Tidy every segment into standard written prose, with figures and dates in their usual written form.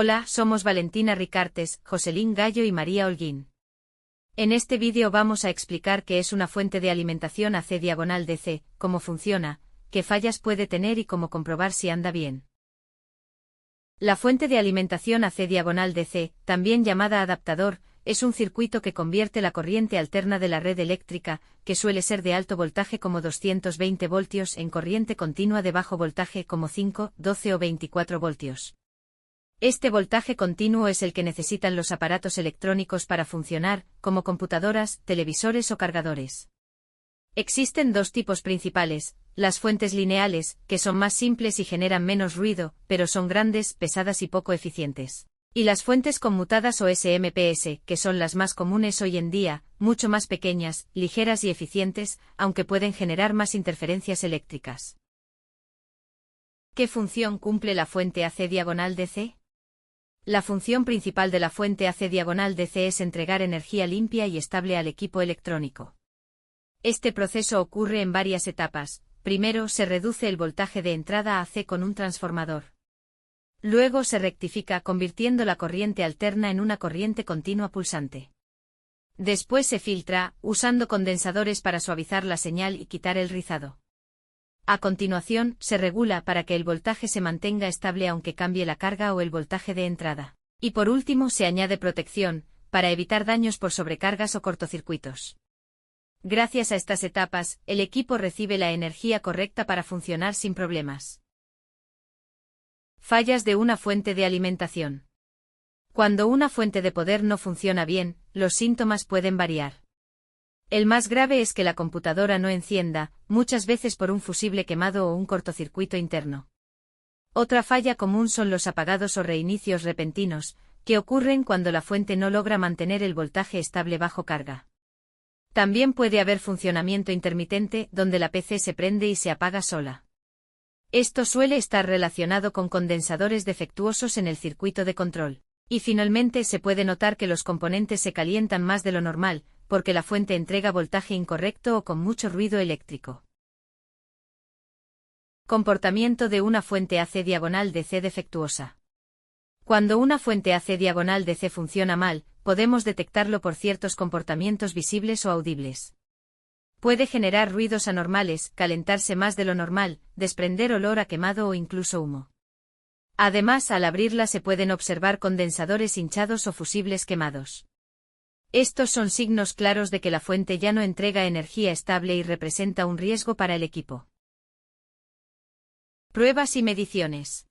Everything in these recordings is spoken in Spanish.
Hola, somos Valentina Ricartes, Joselín Gallo y María Holguín. En este vídeo vamos a explicar qué es una fuente de alimentación AC/DC, cómo funciona, qué fallas puede tener y cómo comprobar si anda bien. La fuente de alimentación AC/DC, también llamada adaptador, es un circuito que convierte la corriente alterna de la red eléctrica, que suele ser de alto voltaje como 220 voltios, en corriente continua de bajo voltaje como 5, 12 o 24 voltios. Este voltaje continuo es el que necesitan los aparatos electrónicos para funcionar, como computadoras, televisores o cargadores. Existen dos tipos principales: las fuentes lineales, que son más simples y generan menos ruido, pero son grandes, pesadas y poco eficientes. Y las fuentes conmutadas o SMPS, que son las más comunes hoy en día, mucho más pequeñas, ligeras y eficientes, aunque pueden generar más interferencias eléctricas. ¿Qué función cumple la fuente AC/DC? La función principal de la fuente AC/DC es entregar energía limpia y estable al equipo electrónico. Este proceso ocurre en varias etapas. Primero se reduce el voltaje de entrada AC con un transformador. Luego se rectifica convirtiendo la corriente alterna en una corriente continua pulsante. Después se filtra, usando condensadores para suavizar la señal y quitar el rizado. A continuación, se regula para que el voltaje se mantenga estable aunque cambie la carga o el voltaje de entrada. Y por último se añade protección, para evitar daños por sobrecargas o cortocircuitos. Gracias a estas etapas, el equipo recibe la energía correcta para funcionar sin problemas. Fallas de una fuente de alimentación. Cuando una fuente de poder no funciona bien, los síntomas pueden variar. El más grave es que la computadora no encienda, muchas veces por un fusible quemado o un cortocircuito interno. Otra falla común son los apagados o reinicios repentinos, que ocurren cuando la fuente no logra mantener el voltaje estable bajo carga. También puede haber funcionamiento intermitente, donde la PC se prende y se apaga sola. Esto suele estar relacionado con condensadores defectuosos en el circuito de control. Y finalmente se puede notar que los componentes se calientan más de lo normal, porque la fuente entrega voltaje incorrecto o con mucho ruido eléctrico. Comportamiento de una fuente AC/DC defectuosa. Cuando una fuente AC/DC funciona mal, podemos detectarlo por ciertos comportamientos visibles o audibles. Puede generar ruidos anormales, calentarse más de lo normal, desprender olor a quemado o incluso humo. Además, al abrirla se pueden observar condensadores hinchados o fusibles quemados. Estos son signos claros de que la fuente ya no entrega energía estable y representa un riesgo para el equipo. Pruebas y mediciones.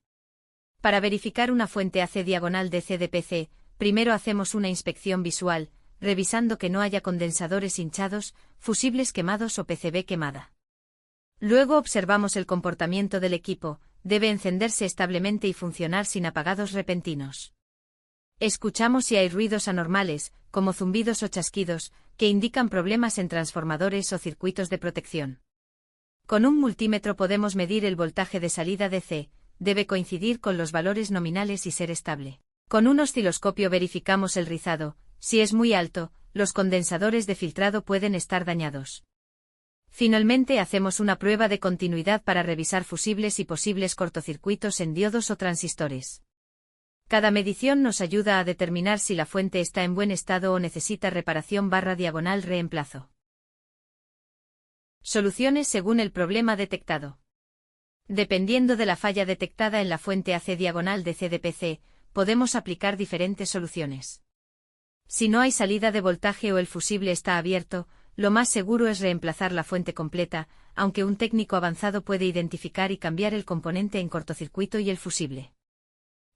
Para verificar una fuente AC/DC de PC, primero hacemos una inspección visual, revisando que no haya condensadores hinchados, fusibles quemados o PCB quemada. Luego observamos el comportamiento del equipo. Debe encenderse establemente y funcionar sin apagados repentinos. Escuchamos si hay ruidos anormales, como zumbidos o chasquidos, que indican problemas en transformadores o circuitos de protección. Con un multímetro podemos medir el voltaje de salida DC, debe coincidir con los valores nominales y ser estable. Con un osciloscopio verificamos el rizado. Si es muy alto, los condensadores de filtrado pueden estar dañados. Finalmente hacemos una prueba de continuidad para revisar fusibles y posibles cortocircuitos en diodos o transistores. Cada medición nos ayuda a determinar si la fuente está en buen estado o necesita reparación/reemplazo. Soluciones según el problema detectado. Dependiendo de la falla detectada en la fuente AC/DC de PC, podemos aplicar diferentes soluciones. Si no hay salida de voltaje o el fusible está abierto, lo más seguro es reemplazar la fuente completa, aunque un técnico avanzado puede identificar y cambiar el componente en cortocircuito y el fusible.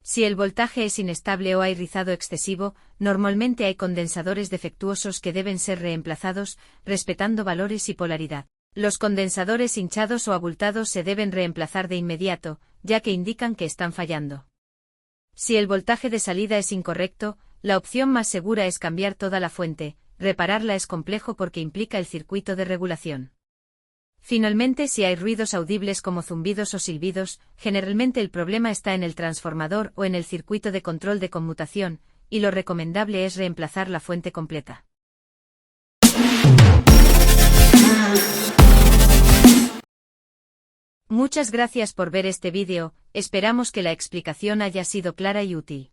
Si el voltaje es inestable o hay rizado excesivo, normalmente hay condensadores defectuosos que deben ser reemplazados, respetando valores y polaridad. Los condensadores hinchados o abultados se deben reemplazar de inmediato, ya que indican que están fallando. Si el voltaje de salida es incorrecto, la opción más segura es cambiar toda la fuente. Repararla es complejo porque implica el circuito de regulación. Finalmente, si hay ruidos audibles como zumbidos o silbidos, generalmente el problema está en el transformador o en el circuito de control de conmutación, y lo recomendable es reemplazar la fuente completa. Muchas gracias por ver este vídeo, esperamos que la explicación haya sido clara y útil.